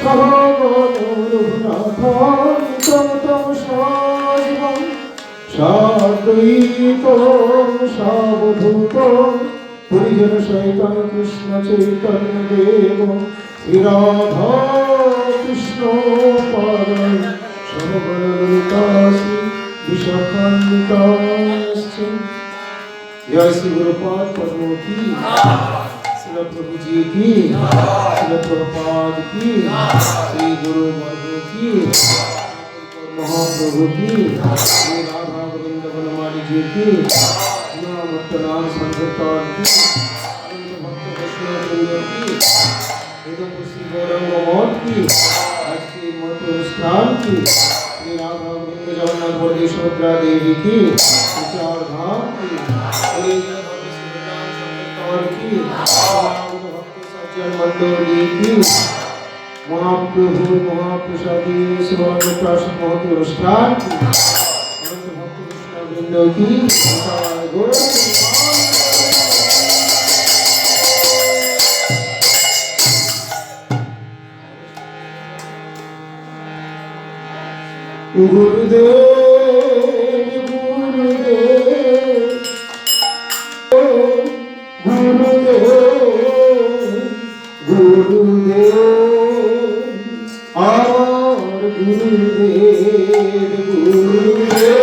সহগণরঘুনাথ তম সজীবং সাদ্বৈতং সাবধূত পরিজন সহিতং কৃষ্ণ চৈতন্য দেব শ্রীরাধা কৃষ্ণ পাদং সহগণললিতা শ্রী विशाखान्विताश्च। जय श्री गुरुपाद पद्मो की, श्री प्रभु जी की, श्री प्रभुपाद की, श्री गुरु वर्गो की, महाप्रभु की, श्री राधा गोविंद वनमाली जी की, नाम संकीर्तन की, अनंत भक्त वैष्णव की, एकदम श्री गौरंग मठ की, आज की मत अनुष्ठान की, श्री राधा गोविंद जगन्नाथ बलदेव सुभद्रा देवी की, चार धाम की, श्री संकीर्तन की, भक्त सज्जन मंडली की, महाप्रभु महाप्रसादी सुवर्ण प्राशन महत अनुष्ठान की, अनंत भक्त कृष्ण वृंद की, गुरुदेव गुरुदेव गुरुदेव गुरुदेव और गुरुदेव गुरुदेव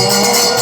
Oh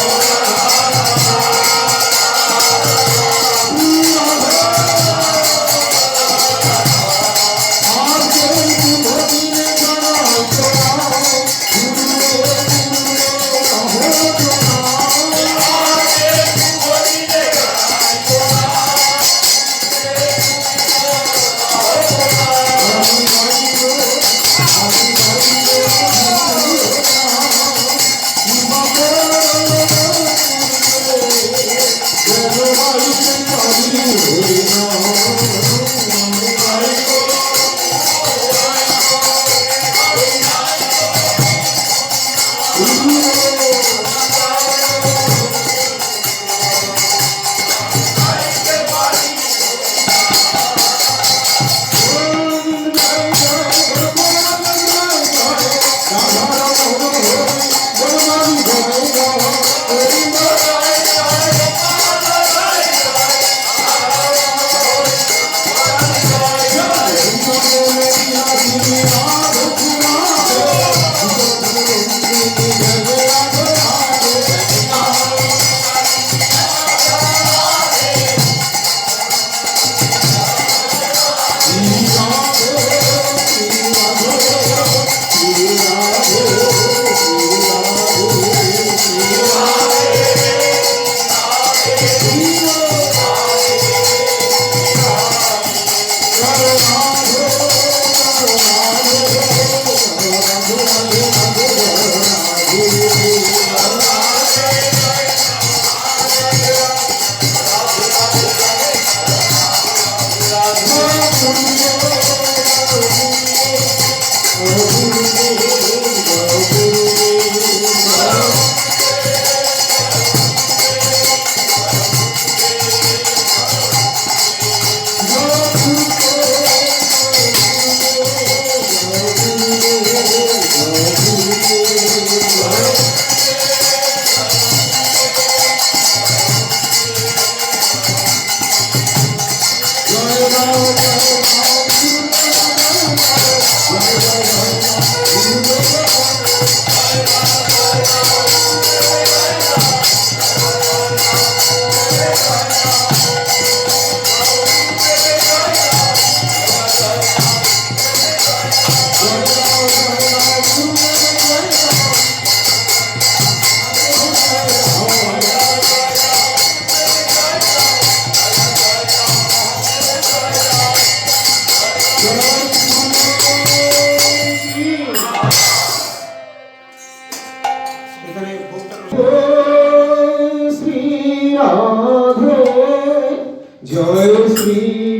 জয় শ্রী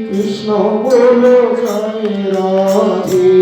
কৃষ্ণ বলো জয় রাধে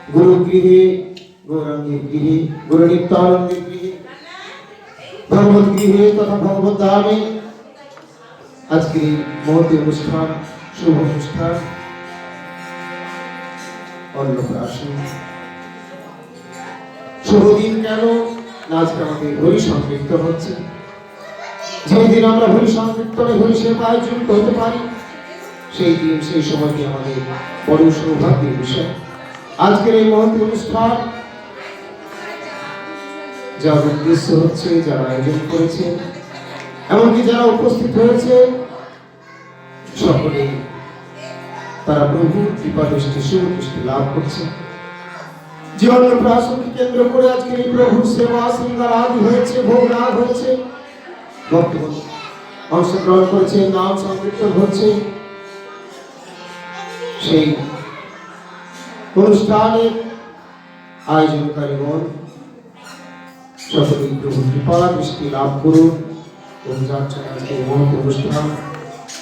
गुरु गृहे गौरांगी गृहे गुरु नित्यानंद गृहे भगवत गृहे तथा भगवत धामे आज के महती अनुष्ठान शुभ अनुष्ठान अन्नप्राशन शुभ दिन কেন আজকে আমাদের হরি সংকীর্তন হচ্ছে যেদিন আমরা হরি সংকীর্তনে হরি সেবায় যুক্ত হতে পারি সেই দিন সেই সময়টি আমাদের বড় সৌভাগ্যের বিষয় আজকের এই মহৎ অনুষ্ঠান যার উদ্দেশ্য হচ্ছে যারা আয়োজন করেছেন এমনকি যারা উপস্থিত হয়েছে সকলে তারা প্রভুর কৃপা দৃষ্টি সুদৃষ্টি লাভ করছে জীবন প্রাসঙ্গিক কেন্দ্র করে আজকের এই প্রভুর সেবা শৃঙ্গার আদি হয়েছে ভোগ লাভ হয়েছে ভক্তগণ অংশগ্রহণ করেছে নাম সংকীর্তন হচ্ছে সেই অনুষ্ঠানের আয়োজনকারীগণ সকলেই প্রভু কৃপা দৃষ্টি লাভ করুন এবং যার জন্য আজকে মহৎ অনুষ্ঠান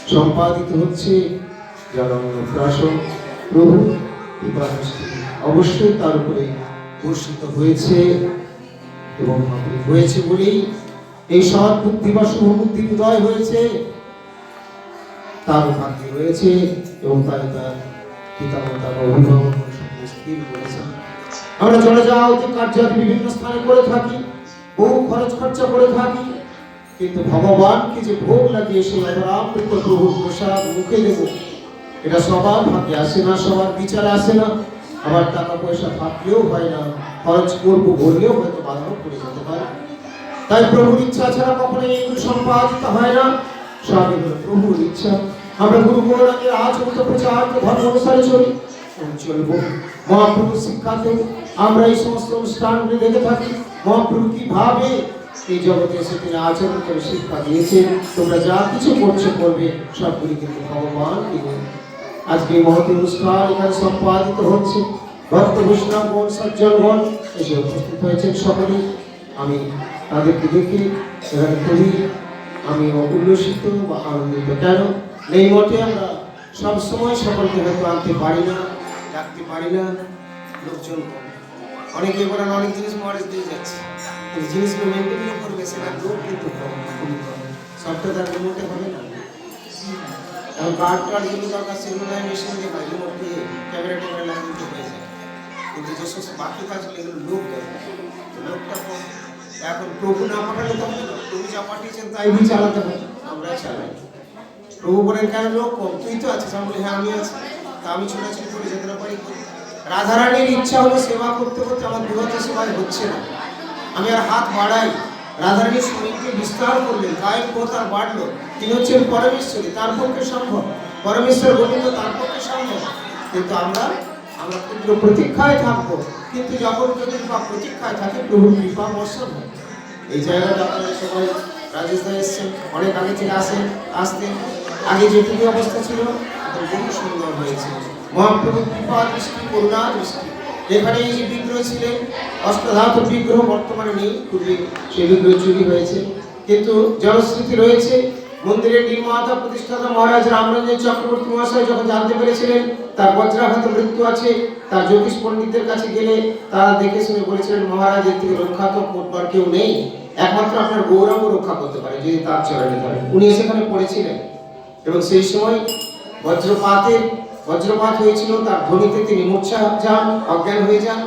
সম্পাদিত হচ্ছে যার অন্নপ্রাশন প্রভু কৃপা দৃষ্টি অবশ্যই তার উপরে বর্ষিত হয়েছে এবং হয়েছে বলেই এই সৎ বুদ্ধি বা শুভ বুদ্ধি উদয় হয়েছে তার ভাগ্যে রয়েছে এবং তাই তার পিতামাতা বা অভিভাবক স্থির করেছেন আমরা চলে যাওয়া উচিত কার্যাদি বিভিন্ন স্থানে করে থাকি বহু খরচ খরচা করে থাকি কিন্তু ভগবানকে যে ভোগ লাগিয়ে সেই অপরামৃত প্রভুর প্রসাদ মুখে দেব এটা সবার ভাগ্যে আসে না সবার বিচারে আসে না আবার টাকা পয়সা থাকলেও হয় না খরচ করবো বললেও হয়তো বাধাও পড়ে যেতে পারে তাই প্রভুর ইচ্ছা ছাড়া কখনোই এগুলো সম্পাদিত হয় না সবই হলো প্রভুর ইচ্ছা আমরা গুরু গৌরাঙ্গের আচরিত প্রচার ধর্ম অনুসারে চলি এবং চলব। মহাপ্রভুর শিক্ষাতে আমরা এই সমস্ত অনুষ্ঠানগুলি দেখে থাকি। মহাপ্রভু কিভাবে এই জগতে এসে তিনি আচরণ করে শিক্ষা দিয়েছেন, তোমরা যা কিছু করছো করবে সবগুলি কিন্তু ভগবান তিনি। আজকে এই মহৎ অনুষ্ঠান এখানে সম্পাদিত হচ্ছে। ভক্ত বৈষ্ণবগণ সজ্জনগণ এসে উপস্থিত হয়েছেন সকলেই। আমি তাদেরকে দেখি এখানে খুবই আমি উল্লসিত বা আনন্দিত। কেন এই মঠে আমরা সবসময় সকলকে হয়তো আনতে পারি না, ডাকতে পারি না, লোকজন অনেকে বলেন অনেক জিনিস মহারাজ দিয়ে যাচ্ছে, কিন্তু জিনিসগুলো মেনটেন করবে সেটা লোক কিন্তু খুবই কম। সবটা তার রিমোটে হবে না। এখন কার্ড যেগুলো দরকার সেগুলো নয়, মেশিন দিয়ে হয়, রিমোট দিয়ে ক্যামেরা ট্যামেরা লাগিয়ে হয়ে যায়। কিন্তু যে সমস্ত বাকি কাজগুলো এগুলো লোক দরকার, লোকটা কম। এখন প্রভু না পাঠালে তো হবে না, প্রভু যা পাঠিয়েছেন তাই भी চালাতে হবে, আমরা চালাই। প্রভু বলেন কেন লোক কম, তুই তো আছিস। আমি বলি হ্যাঁ আমি আছি, তা আমি ছোটাছুটি করে যেতে পারি। রাধারানীর ইচ্ছা হলো সেবা করতে করতে আমার দুহাতে সেবাই হচ্ছে না, আমি আর হাত বাড়াই। রাধারানীর শরীরকে বিস্তার করলেন, গায়ের পথ আর বাড়লো। তিনি হচ্ছেন পরমেশ্বরী, তার পক্ষে সম্ভব। পরমেশ্বর গোবিন্দ তার পক্ষে সম্ভব। কিন্তু আমরা ক্ষুদ্র প্রতীক্ষায় থাকবো। কিন্তু যখন যদি প্রতীক্ষায় থাকে প্রভুর কৃপা বর্ষণ হয়। এই জায়গাটা আপনারা সবাই রাজেশ দা এসছেন, অনেক আগে থেকে আসতেন। আগে যেটুকু অবস্থা ছিল এখন বহু সুন্দর হয়েছে। মহাপ্রভুর কৃপা দৃষ্টি, করুণা দৃষ্টি। এখানে এই যে বিগ্রহ ছিলেন অষ্টধাতু বিগ্রহ বর্তমানে নেই, পূর্বে সেই বিগ্রহ চুরি হয়েছে, কিন্তু জনশ্রুতি রয়েছে। মন্দিরের নির্মাতা প্রতিষ্ঠাতা মহারাজ রামরঞ্জন চক্রবর্তী মহাশয় যখন জানতে পেরেছিলেন তার বজ্রাঘাত মৃত্যু আছে, তার জ্যোতিষ পণ্ডিতদের কাছে গেলে তারা দেখে শুনে বলেছিলেন মহারাজ এর থেকে রক্ষা তো করবার কেউ নেই, একমাত্র আপনার গৌরাঙ্গ রক্ষা করতে পারে যদি তার চরণে ধরেন। উনি সেখানে পড়েছিলেন এবং সেই সময় বজ্রপাত হয়েছিল, তার ধ্বনিতে তিনি মূর্ছা যান, অজ্ঞান হয়ে যান।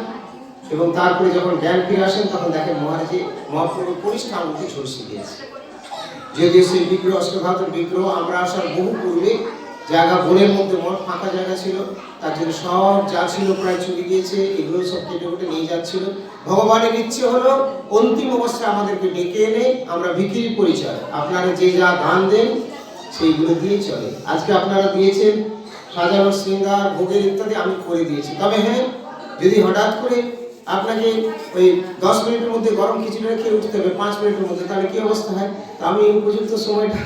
এবং তারপরে যখন জ্ঞান ফিরে আসেন তখন দেখেন মহারাজে মহাপ্রভুর পরিষ্কার মুখে ঝলসে দিয়েছে। যদিও সেই বিগ্রহ অষ্টধাতুর বিগ্রহ আমরা আসার বহু পূর্বে জায়গা বনের মধ্যে মঠ ফাঁকা জায়গা ছিল, তার জন্য সব যা ছিল প্রায় চলে গিয়েছে, এগুলো সব কেটে কেটে নিয়ে যাচ্ছিল। ভগবানের ইচ্ছে হলো অন্তিম অবস্থায় আমাদেরকে ডেকে এনে আমরা ভিখিরির পরিচয়, আপনারা যে যা দান দেন সেইগুলো দিয়ে চলে। আজকে আপনারা দিয়েছেন সাজানো শৃঙ্গার ভোগের ইত্যাদি, আমি করে দিয়েছি। তবে হ্যাঁ, যদি হঠাৎ করে আপনাকে ওই 10 মিনিটের মধ্যে গরম খিচুড়ি খেয়ে উঠতে হবে 5 মিনিটের মধ্যে, তাহলে কি অবস্থা হয়? তো আমি উপযুক্ত সময়টা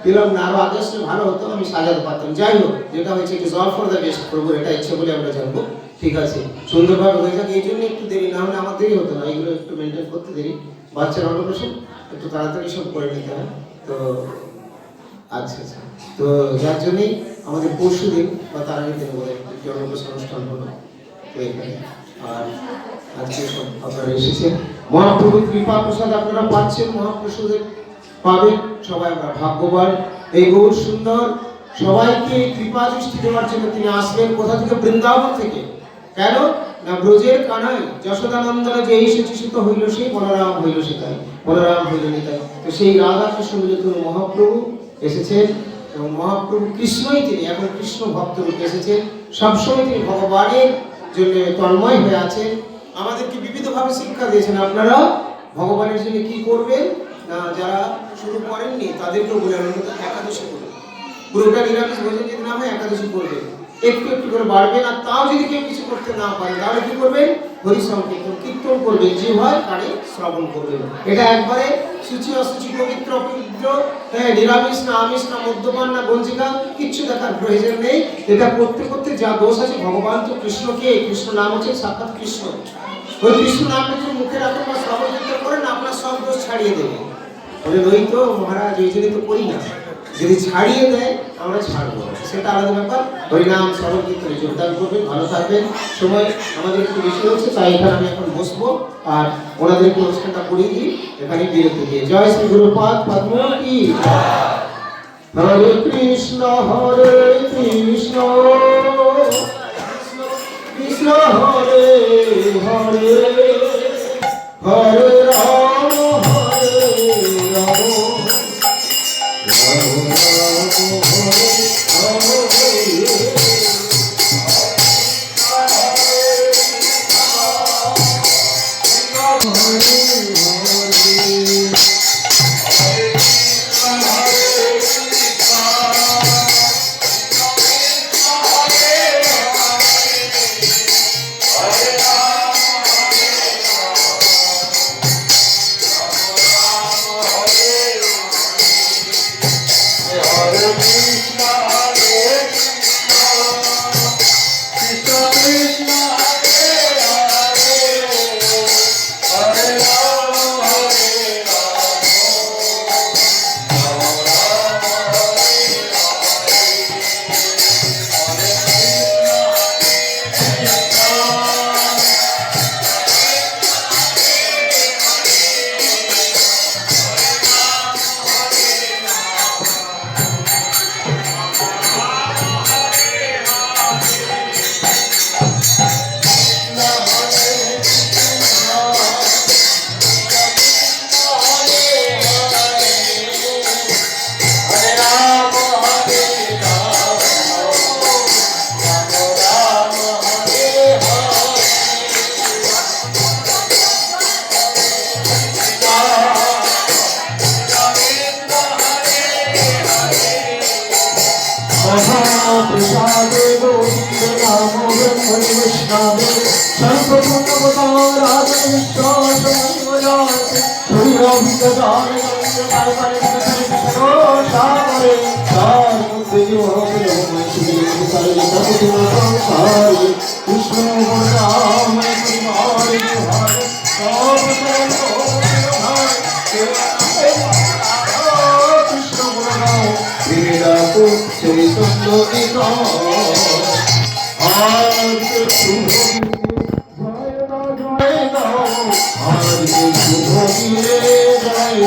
পেলাম না, আরো আগে আসলে ভালো হতো, আমি সাজাতে পারতাম। যাই হোক, যেটা হয়েছে একটু জল ফর দ্য বেস্ট, প্রভুর এটা ইচ্ছে বলে আমরা জানবো। ঠিক আছে, সুন্দরভাবে হয়ে যাক, এই জন্য একটু দেরি, না হলে আমার দেরি হতো না। এগুলো একটু মেনটেন করতে দেরি, বাচ্চার অন্নপ্রাশন একটু তাড়াতাড়ি সব করে নিতে হয়। তো আচ্ছা, তো যার জন্যই আমাদের পরশু দিন বা তার আগে দিন বলে একটি অন্নপ্রাশন অনুষ্ঠান হলো এখানে। আর আজকে সব আপনারা এসেছেন, মহাপ্রভুর কৃপা প্রসাদ আপনারা পাচ্ছেন, মহাপ্রসাদের পাবেন। সবাই আমরা ভাগ্যবান। এই বহু সুন্দর সবাইকে কৃপা দৃষ্টি দেওয়ার জন্য তিনি আসলেন। কোথা থেকে? বৃন্দাবন থেকে। কেন না, ব্রজের কানাই যশোদানন্দন যে এই শিশুত হইল সেই বলরাম হইল সেটাই, বলরাম হইল নিতাই। তো সেই রাধা কৃষ্ণ মিলিত মহাপ্রভু এসেছেন এবং মহাপ্রভু কৃষ্ণই তিনি, এখন কৃষ্ণ ভক্ত রূপে এসেছেন। সবসময় তিনি ভগবানের জন্য তন্ময় হয়ে আছেন। আমাদেরকে বিবিধভাবে শিক্ষা দিয়েছেন, আপনারা ভগবানের জন্য কি করবেন না, যারা শুরু করেননি তাদেরকেও বলে একাদশী করবেন। পুরোটা নিরামিষ ভোজন যদি না হয় একাদশী করবেন, একটু একটু করে বাড়বেন। আর তাও যদি কেউ কিছু করতে না পারে তাহলে কি করবেন? হরি সংকীর্তন, কীর্তন করবেন, যে হয় কানে শ্রবণ করবেন। এটা একবারে সূচি অসুচি, পবিত্র অপবিত্র, নিরামিষ না আমিষ না মদ্যপান না গঞ্জিকা, কিচ্ছু দেখার প্রয়োজন নেই। এটা করতে করতে যা দোষ আছে, ভগবান তো কৃষ্ণকে, কৃষ্ণ নাম হচ্ছে সাক্ষাৎ কৃষ্ণ, ওই কৃষ্ণ নামটা যদি মুখে রাখেন বা শ্রবণ কীর্তন করেন, আপনার সব দোষ ছাড়িয়ে দেবে। বলে ওই তো মহারাজ ওই জন্যই তো করি না, যদি ছাড়িয়ে দেয় আমরা ছাড়বো, সেটা আলাদা ব্যাপার। হরিনাম শ্রবণ কীর্তনে যোগদান করবেন, ভালো থাকবেন। সময় আমাদের একটু বেশি হচ্ছে, তাই এখানে আমি এখন বসবো আর ওনাদেরকে অনুষ্ঠানটা করিয়ে দিই, এখানে বিরতি দিয়ে। জয় শ্রী গুরুপাদ পদ্ম কি। হরে কৃষ্ণ কৃষ্ণ কৃষ্ণ হরে হরে, হরে রাম হরে রাম, রাম রাম হরে হরে। महाप्रसादे गोविंद नाम ब्रह्मणि वैष्णवे सर्वपुण्यवताराजन विश्वासमन्वयात् शरीराभिगदान कृष्ण राम चैतन्य आज शुभ आज शुभ दिने जय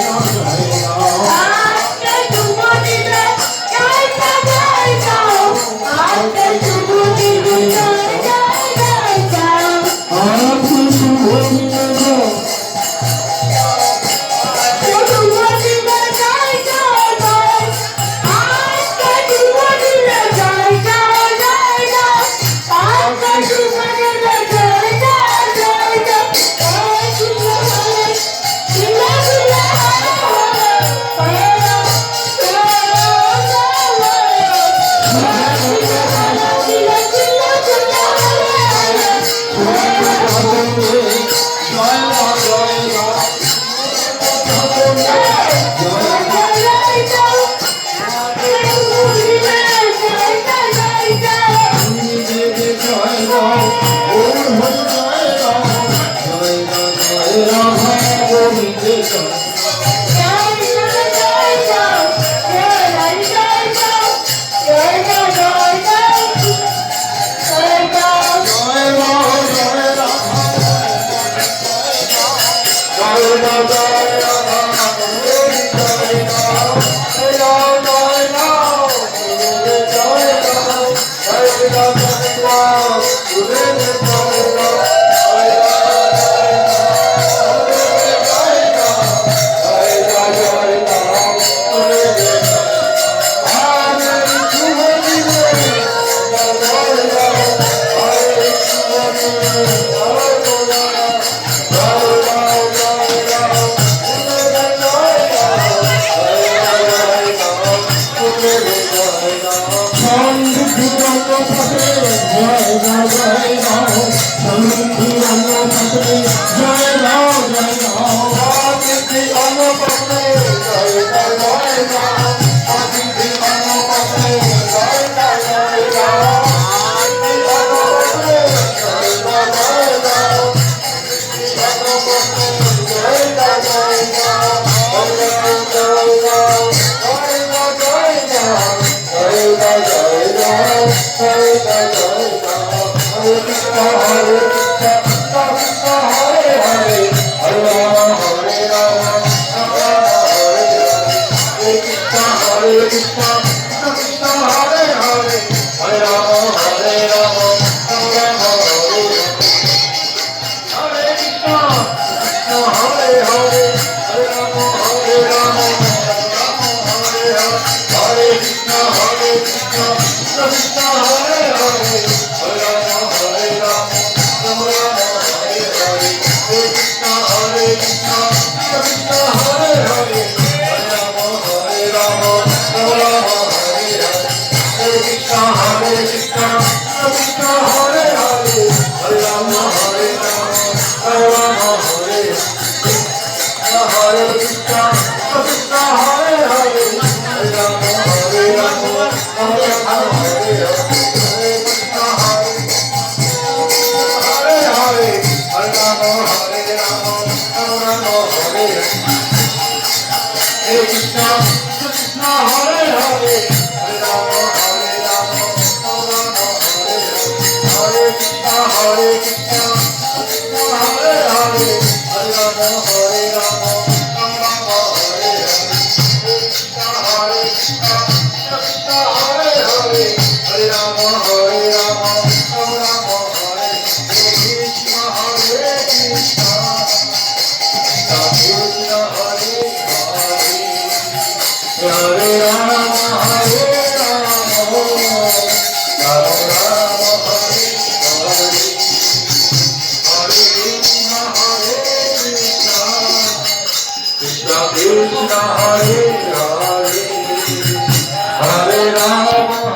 Hare Rama,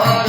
Hare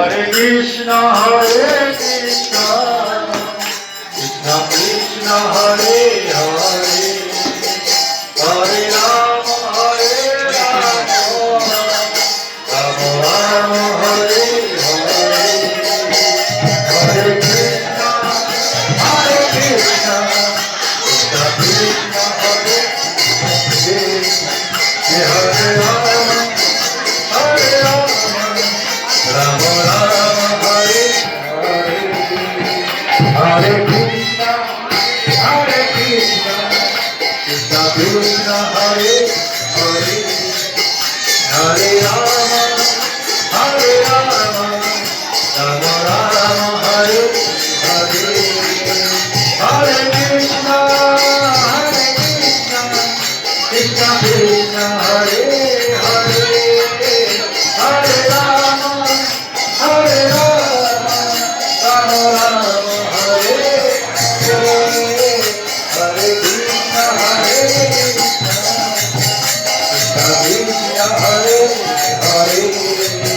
Hare Krishna, Hare Krishna, Krishna Krishna, Hare Hare, Hare Rama, Hare Rama, Rama Rama, Hare Hare, Hare Krishna, Hare Krishna, Krishna Krishna, Hare Hare, Hare Rama, Hare Rama, Rama Rama, Hare Hare, Hare Krishna, Hare Krishna, Krishna Krishna, Hare Hare, Hare Rama, Hare Rama, Rama Rama, Hare Hare, Hare Krishna, Hare Krishna, Krishna Krishna, Hare Hare, Hare Rama, Hare Rama, Rama Rama, Hare Hare, Hare Krishna, Hare Krishna, Krishna Krishna, Hare Hare,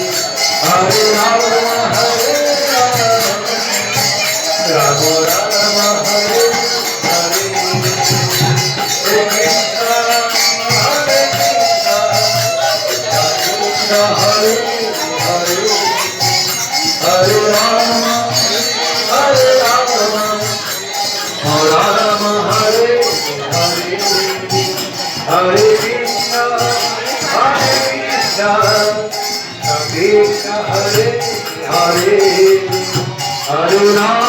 Hare Rama, Hare Rama, Rama Rama, Hare Hare, Hare Krishna, Hare Krishna, Krishna Hare Hare, Hare Rama, Hare Rama, Rama Hare Hare, Hare Krishna, Hare Krishna, Krishna Hare Hare, Hare Rama,